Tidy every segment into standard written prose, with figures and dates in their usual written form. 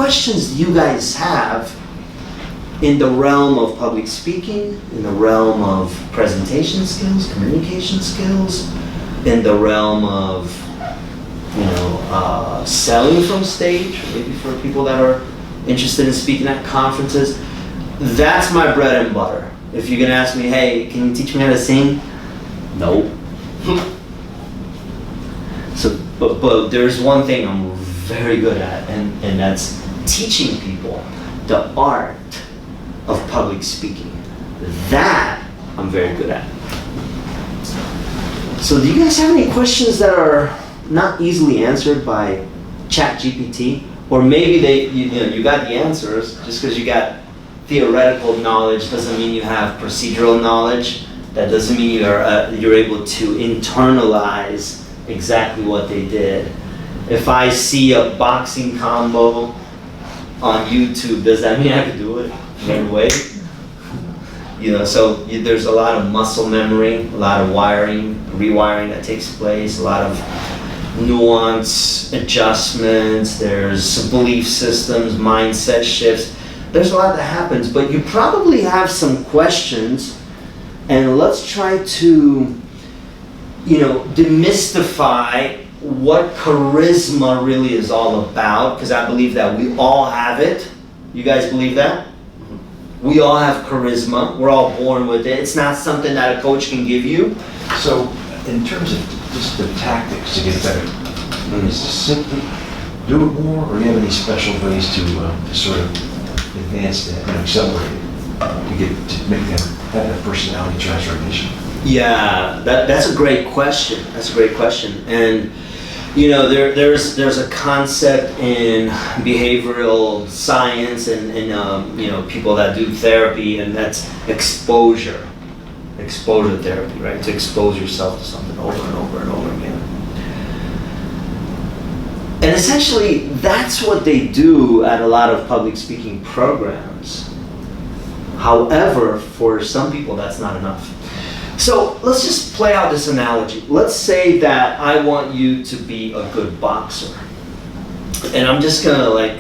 questions do you guys have in the realm of public speaking, in the realm of presentation skills, communication skills, in the realm of, selling from stage, maybe for people that are interested in speaking at conferences? That's my bread and butter. If you're gonna ask me, hey, can you teach me how to sing? No. So, but there's one thing I'm very good at, and that's teaching people the art of public speaking. That I'm very good at. So do you guys have any questions that are not easily answered by ChatGPT? Or maybe you got the answers. Just because you got theoretical knowledge doesn't mean you have procedural knowledge. That doesn't mean you're able to internalize exactly what they did. If I see a boxing combo on YouTube, does that mean I can do it right away? So there's a lot of muscle memory, a lot of rewiring that takes place, a lot of nuance, adjustments, there's some belief systems, mindset shifts. There's a lot that happens, but you probably have some questions, and let's try to, demystify what charisma really is all about, because I believe that we all have it. You guys believe that? We all have charisma. We're all born with it. It's not something that a coach can give you. So, in terms of just the tactics to get better, is it simply do it more, or do you have any special ways to sort of advance that and accelerate it to make have that personality transformation? Yeah, that's a great question. And there's a concept in behavioral science and people that do therapy, and that's exposure therapy, right? To expose yourself to something over and over and over again. And essentially, that's what they do at a lot of public speaking programs. However, for some people, that's not enough. So let's just play out this analogy. Let's say that I want you to be a good boxer. And I'm just gonna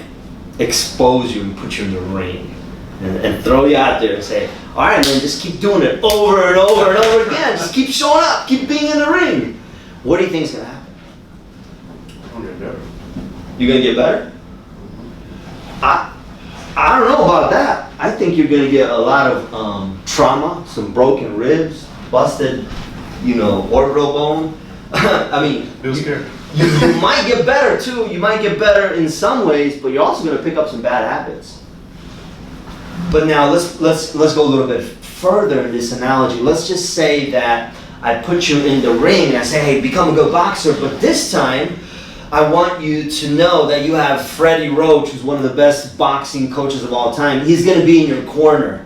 expose you and put you in the ring and throw you out there and say, all right, man, just keep doing it over and over and over again. Just keep showing up, keep being in the ring. What do you think is gonna happen? I'm gonna get better. You're gonna get better? I don't know about that. I think you're gonna get a lot of trauma, some broken ribs, busted, orbital bone. I mean, Feels scared. you might get better too. You might get better in some ways, but you're also going to pick up some bad habits. But now let's go a little bit further in this analogy. Let's just say that I put you in the ring and I say, hey, become a good boxer, but this time I want you to know that you have Freddie Roach, who's one of the best boxing coaches of all time. He's going to be in your corner.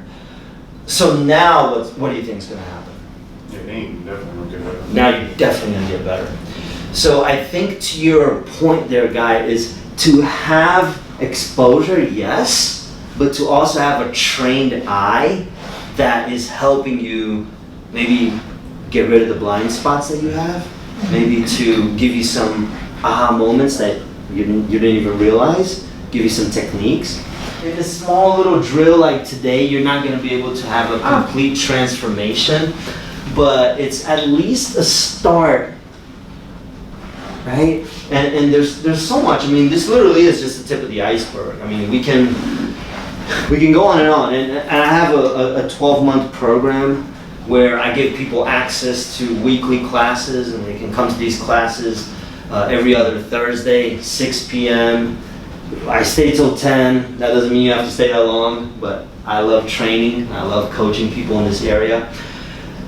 So now what do you think is going to happen? Definitely gonna get better. Now you're definitely gonna get better. So I think to your point there, Guy, is to have exposure, yes, but to also have a trained eye that is helping you maybe get rid of the blind spots that you have, maybe to give you some aha moments that you didn't even realize, give you some techniques. In a small little drill like today, you're not gonna be able to have a complete transformation, but it's at least a start, right? And there's so much. I mean, this literally is just the tip of the iceberg. I mean, we can go on, and I have a 12-month program where I give people access to weekly classes, and they can come to these classes every other Thursday, 6 p.m. I stay till 10. That doesn't mean you have to stay that long, but I love training. I love coaching people in this area.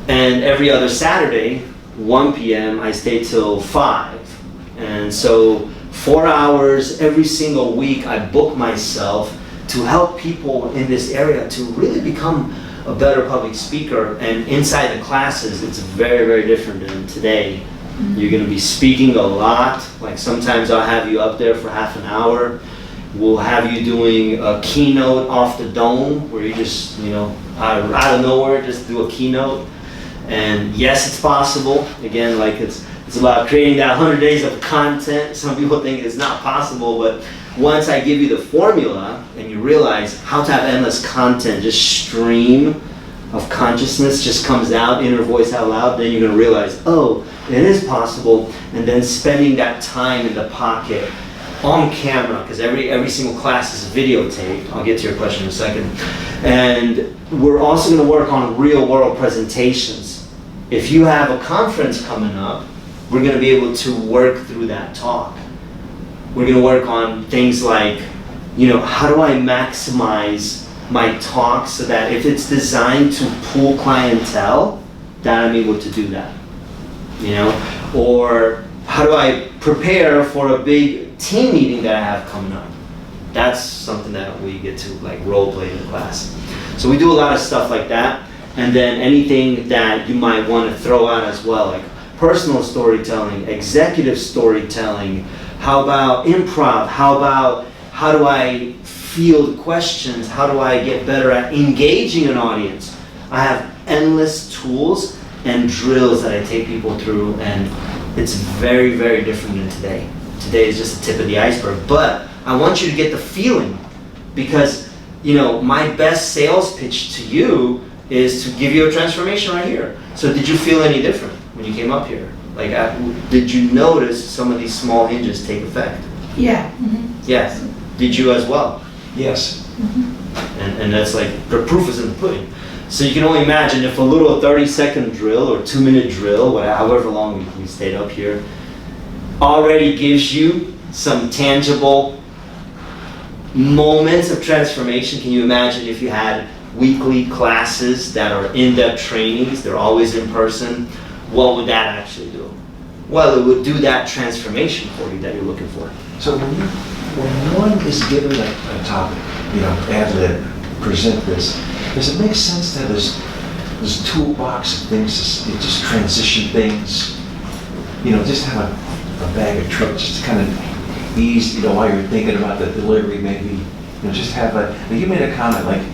And every other Saturday, 1 p.m., I stay till 5. And so 4 hours every single week, I book myself to help people in this area to really become a better public speaker. And inside the classes, it's very, very different than today. You're going to be speaking a lot. Like sometimes I'll have you up there for half an hour. We'll have you doing a keynote off the dome where you just, out of nowhere, just do a keynote. And yes, it's possible. Again, it's about creating that 100 days of content. Some people think it's not possible, but once I give you the formula and you realize how to have endless content, just stream of consciousness just comes out, inner voice out loud, then you're going to realize, oh, it is possible. And then spending that time in the pocket on camera, because every single class is videotaped. I'll get to your question in a second. And we're also going to work on real world presentations. If you have a conference coming up, we're going to be able to work through that talk. We're going to work on things like, how do I maximize my talk so that if it's designed to pull clientele, that I'm able to do that. Or how do I prepare for a big team meeting that I have coming up? That's something that we get to role play in class. So we do a lot of stuff like that, and then anything that you might want to throw out as well, like personal storytelling, executive storytelling. How about improv? How do I field questions? How do I get better at engaging an audience? I have endless tools and drills that I take people through, and it's very, very different than today. Today is just the tip of the iceberg, but I want you to get the feeling, because my best sales pitch to you is to give you a transformation right here. So did you feel any different when you came up here? Did you notice some of these small hinges take effect? Yeah. Yes. Did you as well? Yes. And that's the proof is in the pudding. So you can only imagine if a little 30-second drill or 2-minute drill, however long we stayed up here, already gives you some tangible moments of transformation. Can you imagine if you had weekly classes that are in-depth trainings, they're always in person, what would that actually do? Well, it would do that transformation for you that you're looking for. So when one is given a topic, ad lib, present this, does it make sense to have this toolbox of things, just transition things, just have a bag of tricks, just to kind of ease, while you're thinking about the delivery, maybe, just have you made a comment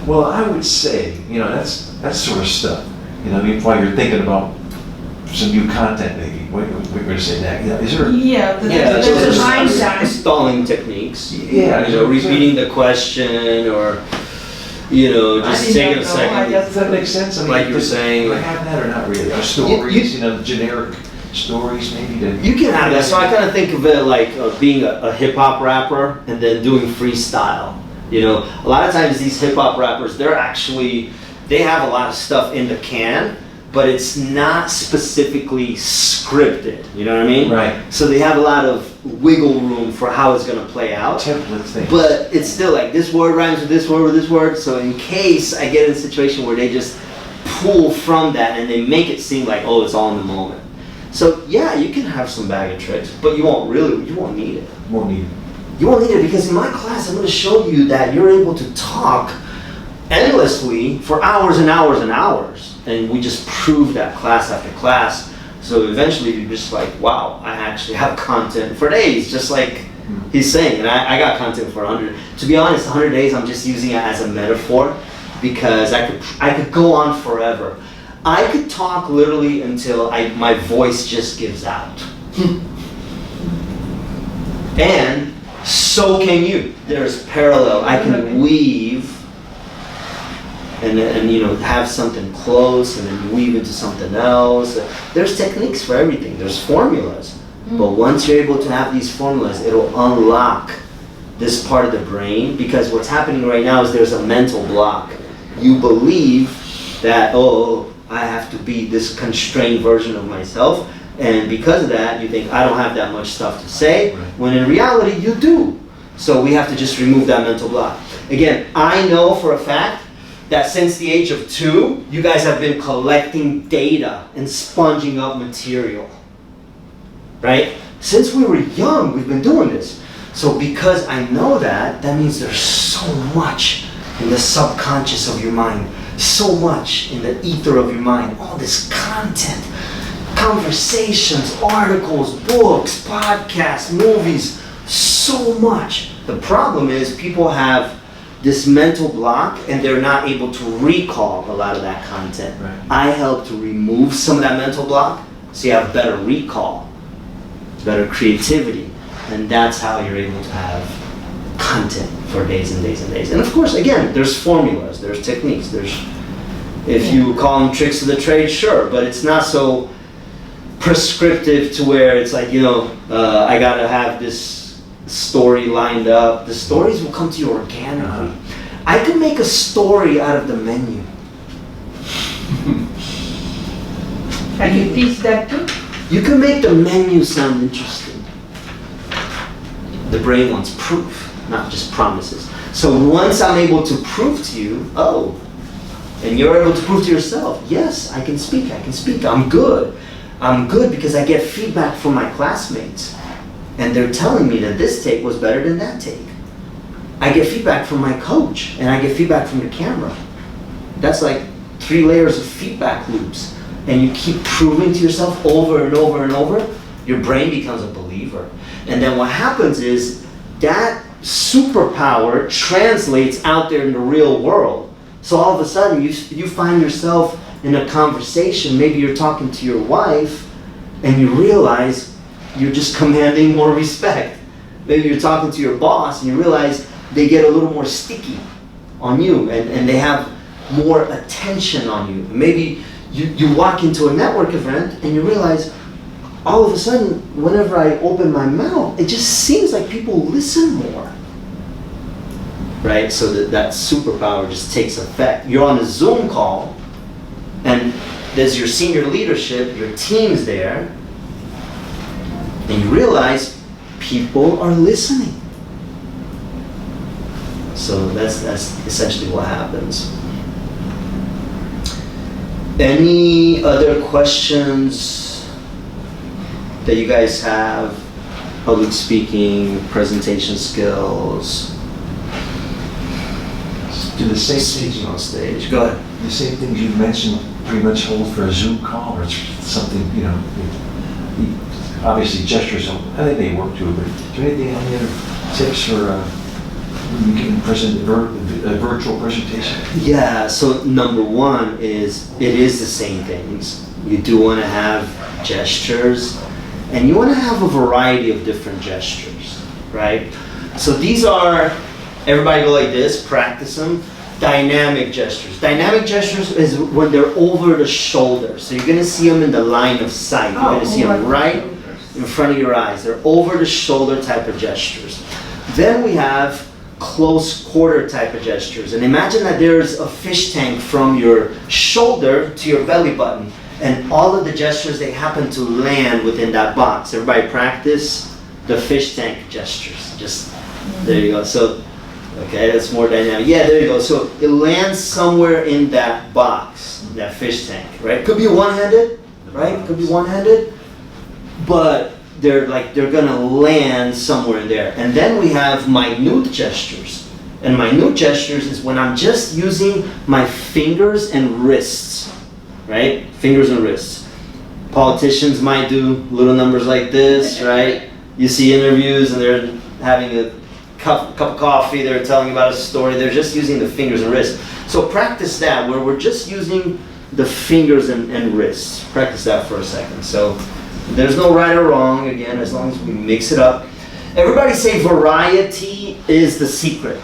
well, I would say, that's sort of stuff, while you're thinking about some new content, maybe. We're going to say that. Is there? There's a mind time. Stalling techniques. Yeah. Repeating the question, or just taking a second. Does that make sense? Like you were saying. Have that or not really? Or stories, generic stories maybe to. You can have that. So I kind of think of it like being a hip hop rapper and then doing freestyle. A lot of times these hip hop rappers, they have a lot of stuff in the can, but it's not specifically scripted, you know what I mean? Right. So they have a lot of wiggle room for how it's going to play out. Template things. But it's still this word rhymes with this word. So in case I get in a situation where they just pull from that and they make it seem like, oh, it's all in the moment. So yeah, you can have some bag of tricks, but you won't need it. Won't need it. You won't need it, because in my class I'm going to show you that you're able to talk endlessly for hours and hours and hours. And we just prove that class after class. So eventually you're just wow, I actually have content for days, just like he's saying. And I got content for 100. To be honest, 100 days I'm just using it as a metaphor, because I could go on forever. I could talk literally until my voice just gives out. And so can you. There's parallel. I can weave and have something close and then weave into something else. There's techniques for everything. There's formulas. But once you're able to have these formulas, it'll unlock this part of the brain, because what's happening right now is there's a mental block. You believe that, I have to be this constrained version of myself, and because of that, you think I don't have that much stuff to say, when in reality you do. So we have to just remove that mental block. Again, I know for a fact that since the age of 2, you guys have been collecting data and sponging up material, right? Since we were young, we've been doing this. So because I know that means there's so much in the subconscious of your mind, so much in the ether of your mind, all this content, conversations, articles, books, podcasts, movies, so much. The problem is people have this mental block and they're not able to recall a lot of that content. Right. I help to remove some of that mental block so you have better recall, better creativity, and that's how you're able to have content for days and days and days. And of course, again, there's formulas, there's techniques, if you call them tricks of the trade, sure, but it's not so prescriptive to where it's like, I gotta have this story lined up. The stories will come to you organically. I could make a story out of the menu. Can you teach that too? You can make the menu sound interesting. The brain wants proof, not just promises. So once I'm able to prove to you, and you're able to prove to yourself, yes, I can speak, I'm good. I'm good because I get feedback from my classmates. And they're telling me that this take was better than that take. I get feedback from my coach, and I get feedback from the camera. That's like 3 layers of feedback loops. And you keep proving to yourself over and over and over, your brain becomes a believer. And then what happens is that superpower translates out there in the real world. So all of a sudden you find yourself in a conversation, maybe you're talking to your wife, and you realize you're just commanding more respect. Maybe you're talking to your boss and you realize they get a little more sticky on you and they have more attention on you. Maybe you walk into a network event and you realize all of a sudden, whenever I open my mouth, it just seems like people listen more. Right? So that superpower just takes effect. You're on a Zoom call, and there's your senior leadership, your team's there, and you realize people are listening. So that's essentially what happens. Any other questions that you guys have? Public speaking, presentation skills, Do the same speaking things, on stage. Go ahead. the same things you mentioned pretty much hold for a Zoom call, or it's something, obviously gestures, I think they work too, but is there anything, any other tips for when you can present a virtual presentation? Yeah, so number one is, it is the same things. You do want to have gestures, and you want to have a variety of different gestures, right? So these are, everybody go like this, practice them. Dynamic gestures. Dynamic gestures is when they're over the shoulder. So you're going to see them in the line of sight. You're going to see them right in front of your eyes. They're over the shoulder type of gestures. Then we have close quarter type of gestures. And imagine that there's a fish tank from your shoulder to your belly button. And all of the gestures, they happen to land within that box. Everybody practice the fish tank gestures. Just, there you go. So, okay, that's more dynamic. Yeah, there you go. So it lands somewhere in that box, that fish tank, right? Could be one-handed, right? Could be one-handed. But they're gonna land somewhere in there. And then we have minute gestures. And minute gestures is when I'm just using my fingers and wrists, right? Fingers and wrists. Politicians might do little numbers like this, right? You see interviews and they're having a cup of coffee, they're telling about a story, they're just using the fingers and wrists. So practice that, where we're just using the fingers and wrists. Practice that for a second. So there's no right or wrong, again, as long as we mix it up. Everybody say variety is the secret.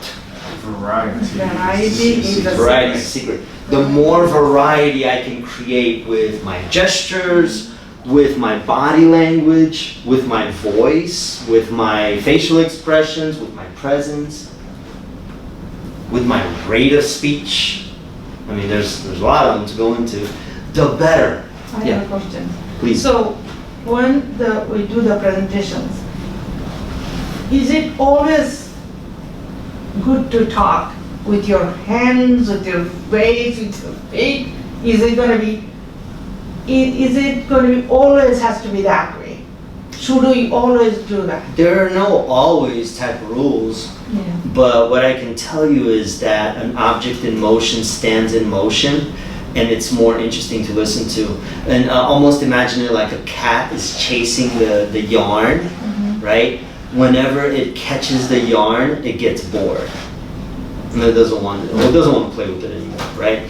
Variety. Variety is the Variety is the secret. The more variety I can create with my gestures, with my body language, with my voice, with my facial expressions, with my presence, with my rate of speech. I mean, there's a lot of them to go into. The better. I Yeah. have a question. Please. So, when we do the presentations, is it always good to talk with your hands, with your face, with your feet? Is it going to be always has to be that way? Should we always do that? There are no always type of rules, Yeah. but what I can tell you is that an object in motion stands in motion, and it's more interesting to listen to. And almost imagine it like a cat is chasing the yarn, right? Whenever it catches the yarn, it gets bored. And it doesn't want to play with it anymore, right?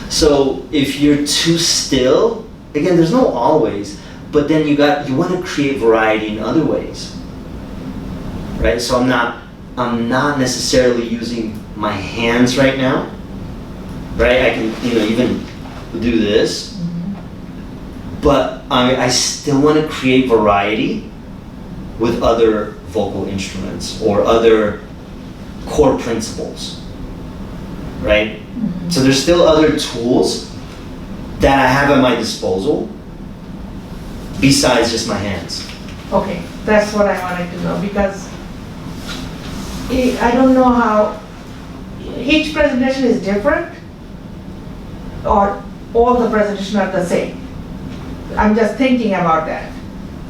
So if you're too still, again, there's no always, but then you want to create variety in other ways, right? So I'm not I'm not necessarily using my hands right now, right? I can, even do this, but I still want to create variety with other vocal instruments or other core principles, right? So there's still other tools that I have at my disposal besides just my hands. Okay, that's what I wanted to know, because I don't know how, each presentation is different, or all the presentations are the same. I'm just thinking about that.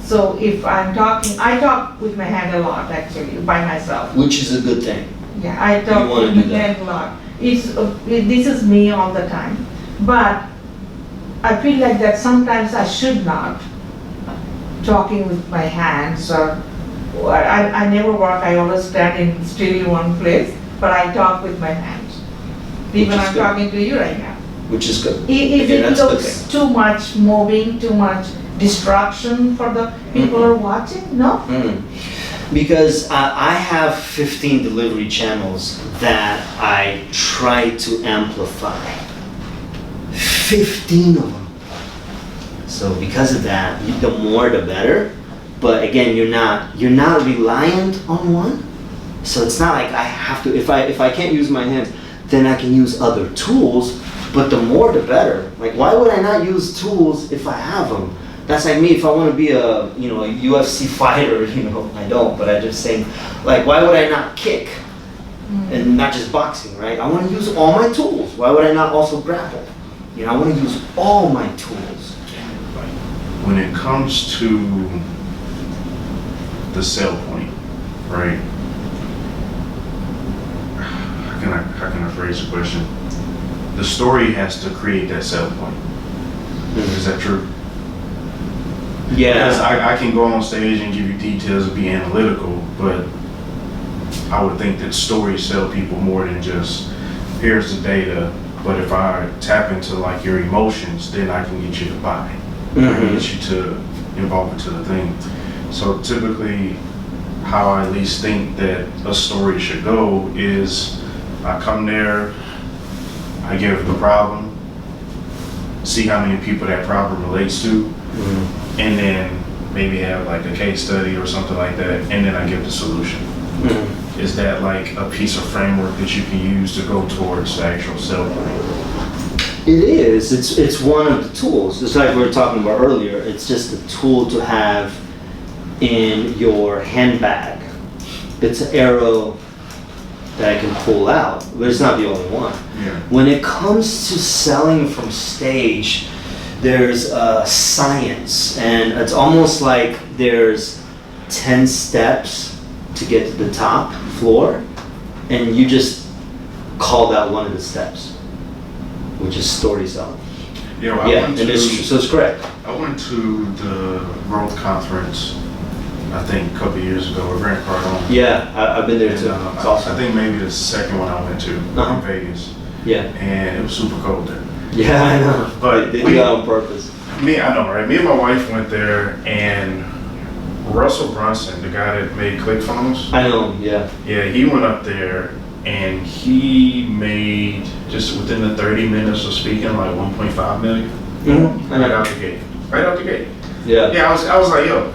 So if I'm talking, I talk with my hand a lot actually, by myself. Which is a good thing. Yeah, I You talk wanna with my do that. hand a lot. This is me all the time. But I feel like that sometimes I should not talking with my hands, or I never work, I always stand still in one place, but I talk with my hands. Even Which is I'm good. talking to you right now. Which is good. If Again, it that's a good looks thing. too much moving, too much distraction for the people who are watching, no? Because I have 15 delivery channels that I try to amplify. 15 of them. So because of that, the more the better. But again, you're not reliant on one. So it's not like I have to, if I can't use my hands, then I can use other tools, but the more the better. Like, why would I not use tools if I have them? That's like me, if I want to be a UFC fighter, I don't, but I just saying, like, why would I not kick? And not just boxing, right? I want to use all my tools. Why would I not also grapple? I want to use all my tools. When it comes to the sell point, right? How can I phrase the question? The story has to create that sell point. Is that true? Because I can go on stage and give you details and be analytical, but I would think that stories sell people more than just here's the data. But if I tap into like your emotions, then I can get you to buy. I can get you to involve into the thing. So typically, how I at least think that a story should go is I come there, I give the problem, see how many people that problem relates to, and then maybe have like a case study or something like that, and then I give the solution. Is that like a piece of framework that you can use to go towards the actual sell point? It is. It's one of the tools. It's like we were talking about earlier. It's just a tool to have in your handbag. It's an arrow that I can pull out, but it's not the only one. Yeah. When it comes to selling from stage, there's a science, and it's almost like there's 10 steps to get to the top floor, and you just called out one of the steps, which is story selling. Yeah, And so it's correct. I went to the Growth Conference, I think a couple years ago with Grant Cardone. Yeah, I've been there And, too. It's awesome. I think maybe the second one I went to in Vegas, Yeah. and it was super cold there. Yeah, I know. But they do that on purpose. I know, right? Me and my wife went there, and Russell Brunson, the guy that made ClickFunnels, I know. Yeah. yeah, he went up there and he made, just within the 30 minutes of speaking, like 1.5 million. I Right know. out the gate. Right out the gate. Yeah. Yeah, I was like, yo,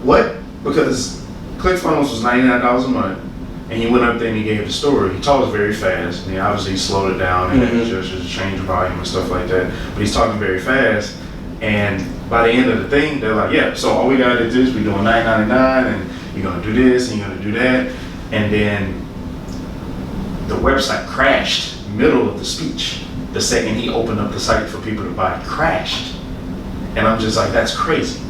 what? Because ClickFunnels was $99 a month, and he went up there and he gave the story. He talks very fast, and he obviously slowed it down and had just change volume and stuff like that. But he's talking very fast, and by the end of the thing, they're like, yeah, so all we gotta do is we're doing $9.99, and you're gonna do this, and you're gonna do that, and then the website crashed middle of the speech. The second he opened up the site for people to buy, it crashed. And I'm just like, that's crazy.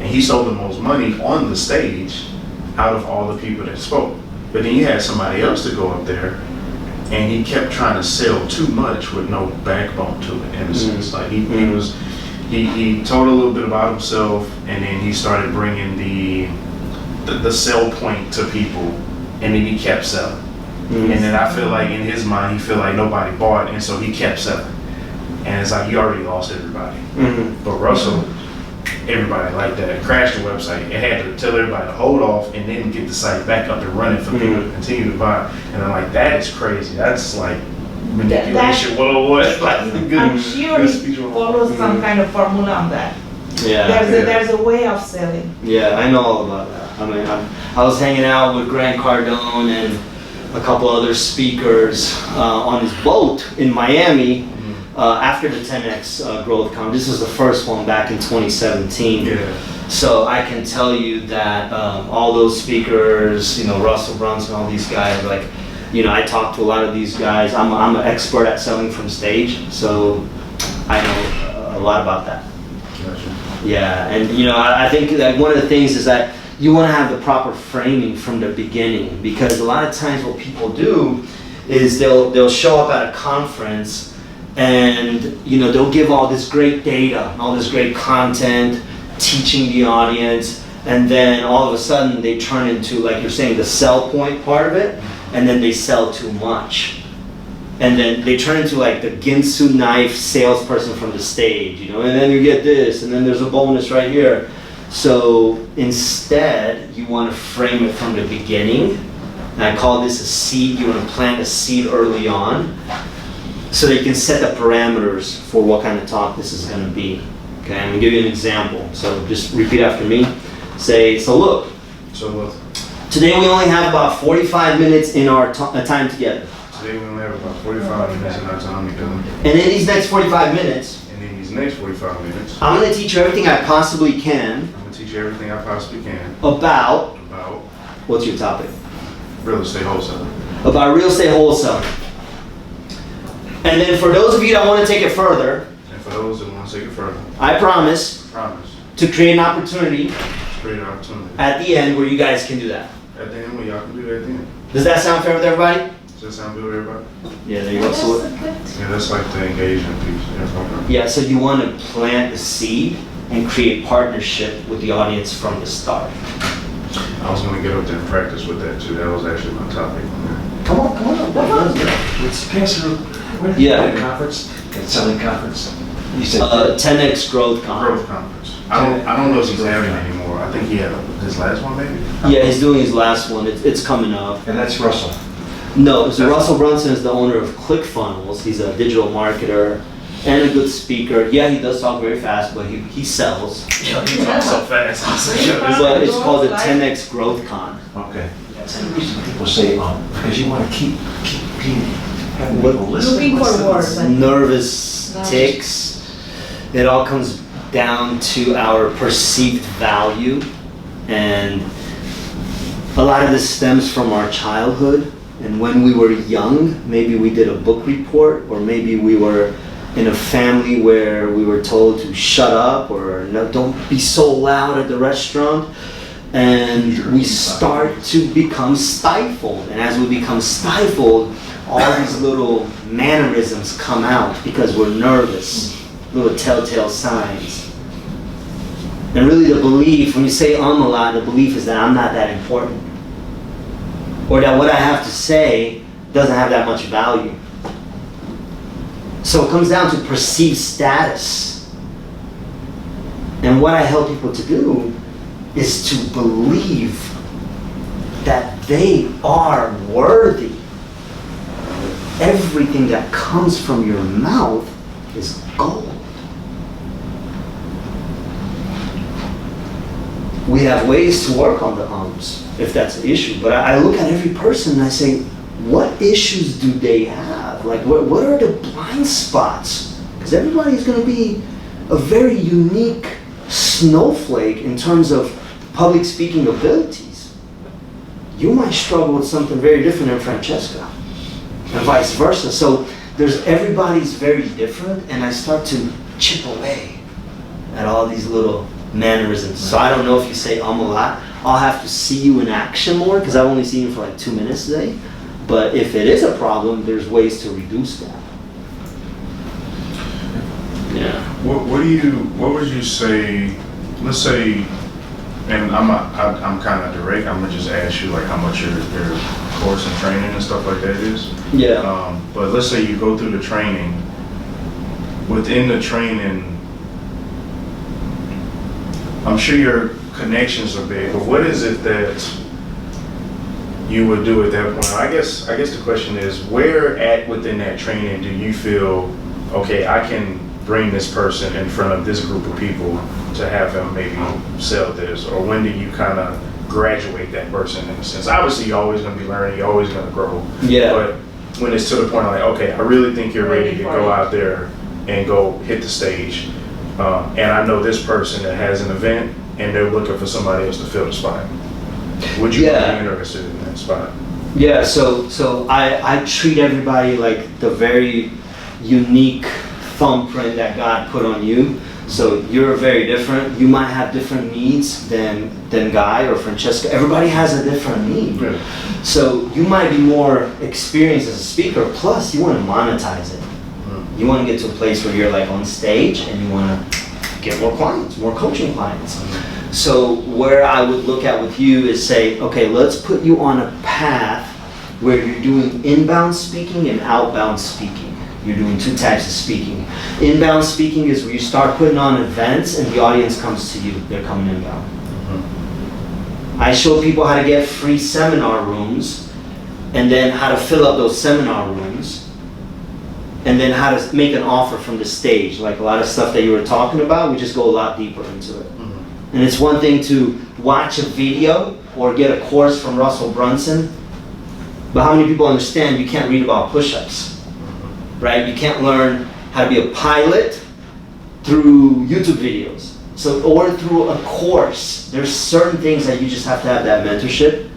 And he sold the most money on the stage out of all the people that spoke. But then you had somebody else to go up there, and he kept trying to sell too much with no backbone to it, in a sense. Like he told a little bit about himself, and then he started bringing the sell point to people, and then he kept selling. And then I feel like in his mind, he feel like nobody bought, and so he kept selling. And it's like he already lost everybody. But Russell, everybody like that. It crashed the website. It had to tell everybody to hold off and then get the site back up and running for people to continue to buy. And I'm like, that is crazy. That's like manipulation 101. Like, good, I'm sure good he speech 101. follows some kind of formula on that. Yeah. There's a way of selling. Yeah, I know all about that. I mean, I was hanging out with Grant Cardone and a couple other speakers on his boat in Miami after the 10X Growth Con. This was the first one back in 2017. Yeah. So I can tell you that all those speakers, you know, Russell Brunson, all these guys, like, you know, I talked to a lot of these guys. I'm an expert at selling from stage, so I know a lot about that. Gotcha. Yeah, and you know, I think that one of the things is that you want to have the proper framing from the beginning, because a lot of times what people do is they'll show up at a conference and you know they'll give all this great data, all this great content, teaching the audience, and then all of a sudden they turn into, like you're saying, the sell point part of it, and then they sell too much. And then they turn into like the Ginsu knife salesperson from the stage, you know, and then you get this, and then there's a bonus right here. So instead, you want to frame it from the beginning. And I call this a seed. You want to plant a seed early on so that you can set the parameters for what kind of talk this is going to be. Okay, I'm going to give you an example. So just repeat after me. Say, so look, So today we only have about 45 minutes in our time together. today we only have about 45 minutes in our time together. And in these next 45 minutes, And in these next 45 minutes, I'm going to teach you everything I possibly can I'm going to teach you everything I possibly can about, about what's your topic? real estate wholesaling. About real estate wholesaling. And then for those of you that want to take it further, And for those that want to take it further, I promise promise, to create an opportunity it's a great opportunity. at the end where you guys can do that. At the end, when y'all can do that at the end. Does that sound fair with everybody? Does that sound good with everybody? Yeah, there you go. So, Yeah, that's like the engagement piece. Yeah, yeah, so you want to plant the seed and create partnership with the audience from the start. I was going to get up there and practice with that too. That was actually my topic. Come on. Let's pass it. Where did Yeah. that conference? That selling conference? You said 10X Growth Con. Growth conference. I don't know if he's having it anymore. I think he had his last one maybe. Yeah, he's doing his last one. It's coming up. and that's Russell. No, so Russell Brunson is the owner of ClickFunnels. He's a digital marketer and a good speaker. Yeah, he does talk very fast, but he sells. Yeah, he talks so fast. I was like, But it's called the 10X Growth Con. Okay. The reason people say, because you want to keep having What- people listen. Looking for words. Nervous ticks. It all comes down to our perceived value, and a lot of this stems from our childhood. And when we were young, maybe we did a book report, or maybe we were in a family where we were told to shut up, or no, don't be so loud at the restaurant. And we start to become stifled. And as we become stifled, all these little mannerisms come out because we're nervous, little telltale signs. And really the belief, when you say a lot, the belief is that I'm not that important. Or that what I have to say doesn't have that much value. So it comes down to perceived status. And what I help people to do is to believe that they are worthy. Everything that comes from your mouth is gold. We have ways to work on the ums, if that's the issue. But I look at every person and I say, what issues do they have? Like, what are the blind spots? Because everybody's going to be a very unique snowflake in terms of public speaking abilities. You might struggle with something very different than Francesca, and vice versa. So everybody's very different, and I start to chip away at all these little mannerisms. So I don't know if you say a lot. I'll have to see you in action more, because I've only seen you for like 2 minutes today. But if it is a problem, there's ways to reduce that. Yeah. what would you say? Let's say, and I'm kind of direct. I'm gonna just ask you like how much your course and training and stuff like that is. Yeah. But let's say you go through the training. Within the training, I'm sure your connections are big, but what is it that you would do at that point? I guess the question is, where at within that training do you feel, okay, I can bring this person in front of this group of people to have them maybe sell this? Or when do you kind of graduate that person in a sense? Obviously, you're always going to be learning, you're always going to grow. Yeah. But when it's to the point of like, okay, I really think you're ready to go out there and go hit the stage. And I know this person that has an event and they're looking for somebody else to fill the spot. Would you be interested in that spot? Yeah, so I treat everybody like the very unique thumbprint that God put on you. So you're very different. You might have different needs than Guy or Francesca. Everybody has a different need. Yeah. So you might be more experienced as a speaker, plus you want to monetize it. You want to get to a place where you're like on stage and you want to get more clients, more coaching clients. So where I would look at with you is say, okay, let's put you on a path where you're doing inbound speaking and outbound speaking. You're doing two types of speaking. Inbound speaking is where you start putting on events and the audience comes to you. They're coming inbound. I show people how to get free seminar rooms and then how to fill up those seminar rooms and then how to make an offer from the stage. Like a lot of stuff that you were talking about, we just go a lot deeper into it. And it's one thing to watch a video or get a course from Russell Brunson, but how many people understand you can't read about push-ups, right? You can't learn how to be a pilot through YouTube videos. So, or through a course. There's certain things that you just have to have that mentorship.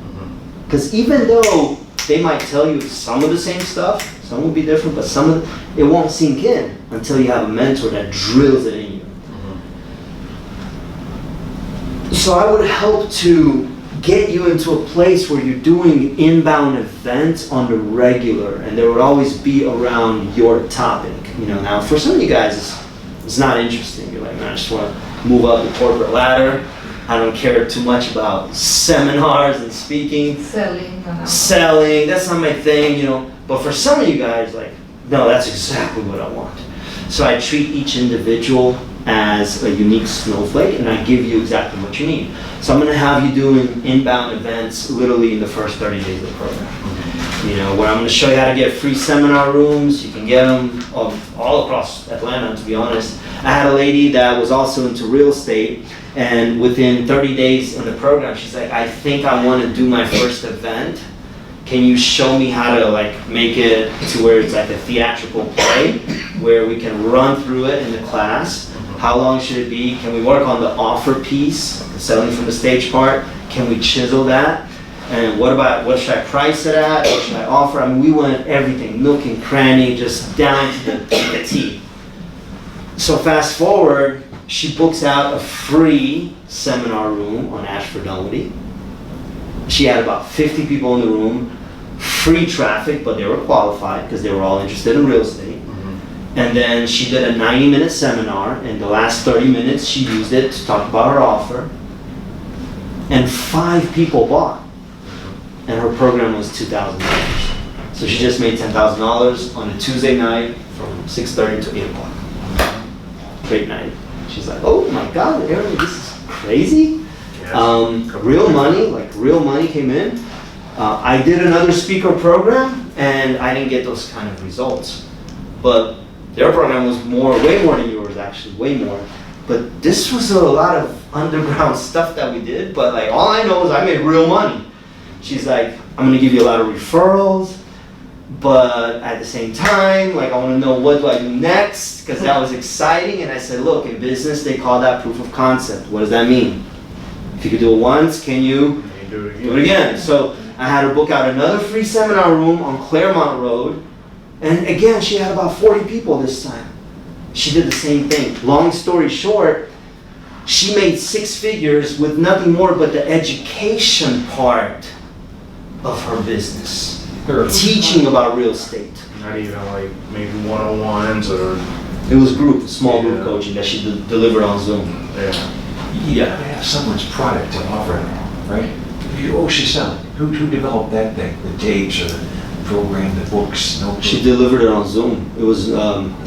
Because even though they might tell you some of the same stuff, some will be different, but some of it won't sink in until you have a mentor that drills it in you. So I would help to get you into a place where you're doing inbound events on the regular, and there would always be around your topic. You know, now for some of you guys, it's not interesting. You're like, man, I just want to move up the corporate ladder. I don't care too much about seminars and speaking. Selling, that's not my thing, you know. But for some of you guys, like, no, that's exactly what I want. So I treat each individual as a unique snowflake, and I give you exactly what you need. So I'm going to have you doing inbound events literally in the first 30 days of the program. You know, where I'm going to show you how to get free seminar rooms. You can get them all across Atlanta, to be honest. I had a lady that was also into real estate, and within 30 days in the program, she's like, I think I want to do my first event. Can you show me how to like make it to where it's like a theatrical play, where we can run through it in the class? How long should it be? Can we work on the offer piece, the selling from the stage part? Can we chisel that? And what should I price it at? What should I offer? I mean, we went everything, nook and cranny, just down to the T. So fast forward, she books out a free seminar room on Ashford Dunwoody. She had about 50 people in the room, free traffic, but they were qualified because they were all interested in real estate. And then she did a 90-minute seminar, and the last 30 minutes she used it to talk about her offer. And 5 people bought, and her program was $2,000. So she just made $10,000 on a Tuesday night from 6:30 to 8 o'clock. Great night. She's like, oh my God, Aaron, this is crazy. Real money came in. I did another speaker program, and I didn't get those kind of results. But their program was way more than yours, actually, way more. But this was a lot of underground stuff that we did, but like all I know is I made real money. She's like, I'm gonna give you a lot of referrals, but at the same time, like I wanna know what do I do next, because that was exciting. And I said, look, in business, they call that proof of concept. What does that mean? If you could do it once, can you do it again? So I had her book out another free seminar room on Claremont Road. And again, she had about 40 people this time. She did the same thing. Long story short, she made 6 figures with nothing more but the education part of her business. Teaching about real estate. Not even like maybe one-on-ones or... It was small group coaching that she delivered on Zoom. You have to have someone's product to offer, right? She's selling. Who developed that thing? The tapes or the program, the books? No. She delivered it on Zoom. It was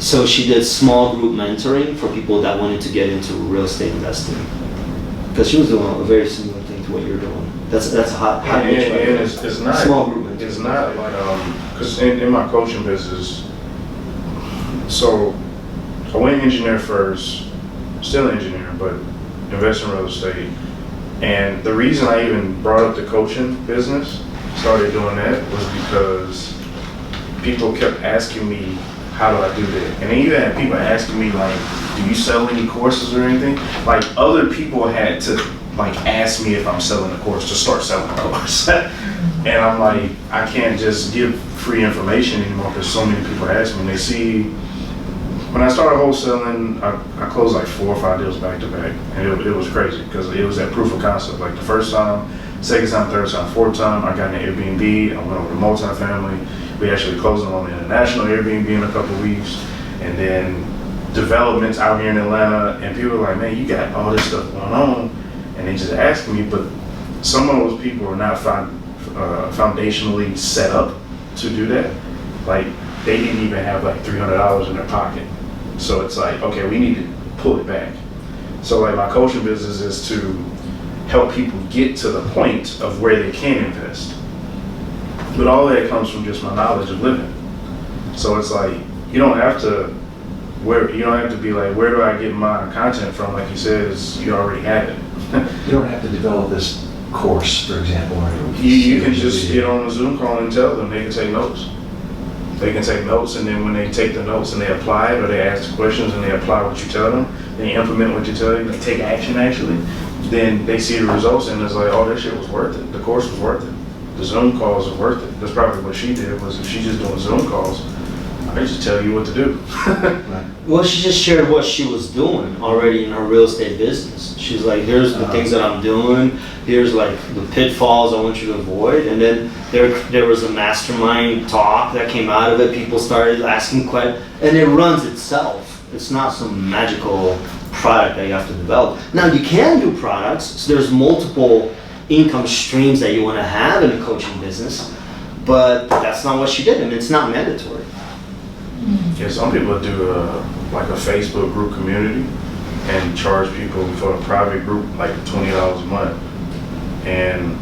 so she did small group mentoring for people that wanted to get into real estate investing. because she was doing a very similar thing to what you're doing. That's a hot And niche right there. it's not, Small group mentor. it's not like, because in my coaching business, so I went engineer first, still engineer, but invest in real estate. And the reason I even brought up the coaching business, started doing that, was because people kept asking me, how do I do that? And then you had people asking me like, do you sell any courses or anything? Like other people had to like ask me if I'm selling a course to start selling a course. And I'm like, I can't just give free information anymore because so many people ask me. And they see, when I started wholesaling, I closed like 4 or 5 deals back to back. And it was crazy because it was that proof of concept. Like the first time, second time, third time, fourth time, I got an Airbnb, I went over to multifamily. We actually closed on an international Airbnb in a couple of weeks. And then developments out here in Atlanta, and people were like, man, you got all this stuff going on. And they just asked me, but some of those people are not foundationally set up to do that. Like, they didn't even have like $300 in their pocket. So it's like, okay, we need to pull it back. So like my coaching business is to help people get to the point of where they can invest. But all that comes from just my knowledge of living. So it's like, you don't have to be like, where do I get my content from? Like you said, you already have it. You don't have to develop this course, for example. Or You can just get on a Zoom call and tell them they can take notes. They can take notes, and then when they take the notes and they apply it, or they ask the questions and they apply what you tell them, they implement what you tell them, they take action actually, then they see the results and it's like, oh, that shit was worth it. The course was worth it. The Zoom calls are worth it. That's probably what she did, was if she just doing Zoom calls, I just tell you what to do. Well, she just shared what she was doing already in her real estate business. She's like, here's the things that I'm doing. Here's like the pitfalls I want you to avoid. And then there was a mastermind talk that came out of it. People started asking questions, and it runs itself. It's not some magical product that you have to develop. Now you can do products. So there's multiple income streams that you want to have in a coaching business, but that's not what she did, and it's not mandatory. Yeah, some people do like a Facebook group community and charge people for a private group like $20 a month. And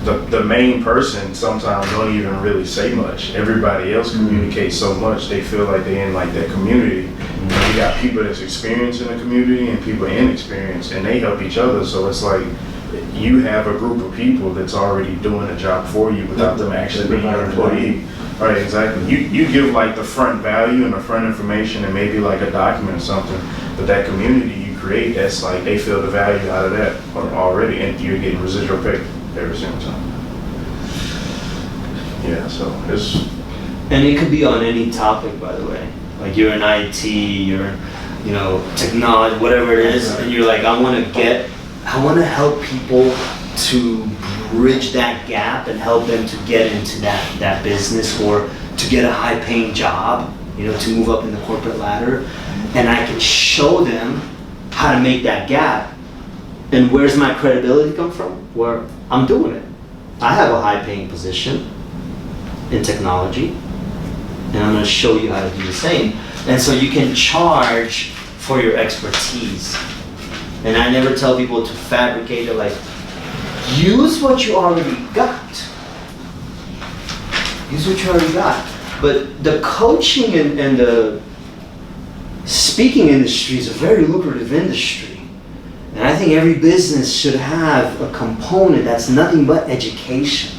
the main person sometimes don't even really say much. Everybody else communicates so much, they feel like they're in like that community. And you got people that's experienced in the community and people inexperienced, and they help each other. So it's like you have a group of people that's already doing a job for you without them actually being your employee. Right, exactly. You give like the front value and the front information and maybe like a document or something, but that community you create, that's like they feel the value out of that already, and you're getting residual pay every single time. Yeah, so it's... And it could be on any topic, by the way. Like you're in IT, you're, technology, whatever it is, and you're like, I want to help people to bridge that gap and help them to get into that business, or to get a high-paying job, to move up in the corporate ladder. And I can show them how to make that gap. And where's my credibility come from? Where I'm doing it. I have a high-paying position in technology, and I'm going to show you how to do the same. And so you can charge for your expertise. And I never tell people to fabricate it. Like, use what you already got. Use what you already got. But the coaching and the speaking industry is a very lucrative industry. And I think every business should have a component that's nothing but education.